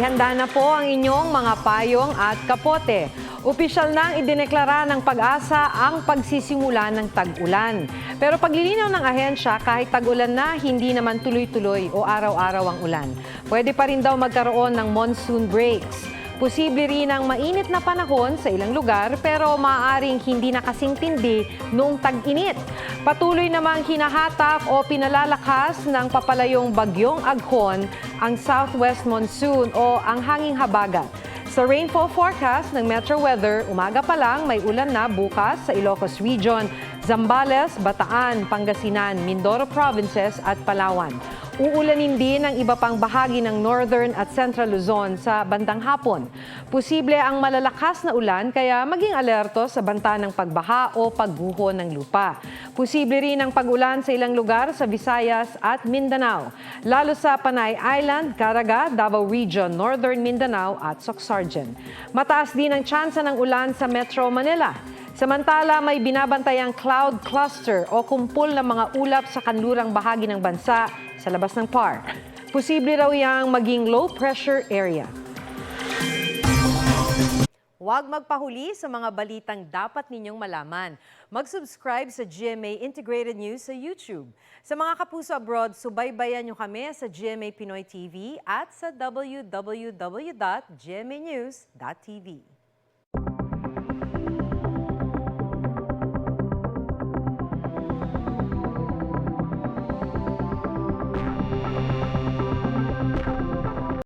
Ihanda na po ang inyong mga payong at kapote. Opisyal nang idineklara ng Pag-asa ang pagsisimula ng tag-ulan. Pero paglilinaw ng ahensya, kahit tag-ulan na, hindi naman tuloy-tuloy o araw-araw ang ulan. Pwede pa rin daw magkaroon ng monsoon breaks. Posible rin ang mainit na panahon sa ilang lugar pero maaaring hindi na kasing tindi noong tag-init. Patuloy namang hinahatak o pinalalakas ng papalayong bagyong Aghon ang southwest monsoon o ang hanging habagat. Sa rainfall forecast ng Metro Weather, umaga pa lang may ulan na bukas sa Ilocos Region, Zambales, Bataan, Pangasinan, Mindoro Provinces at Palawan. Uulanin din ang iba pang bahagi ng Northern at Central Luzon sa bandang hapon. Posible ang malalakas na ulan kaya maging alerto sa banta ng pagbaha o pagguho ng lupa. Posible rin ang pag-ulan sa ilang lugar sa Visayas at Mindanao, lalo sa Panay Island, Caraga, Davao Region, Northern Mindanao at Socsargen. Mataas din ang tsansa ng ulan sa Metro Manila. Samantala, may binabantayang cloud cluster o kumpul ng mga ulap sa kanlurang bahagi ng bansa sa labas ng PAR. Posible raw yang maging low pressure area. Huwag magpahuli sa mga balitang dapat ninyong malaman. Mag-subscribe sa GMA Integrated News sa YouTube. Sa mga kapuso abroad, subaybayan nyo kami sa GMA Pinoy TV at sa www.gmanews.tv.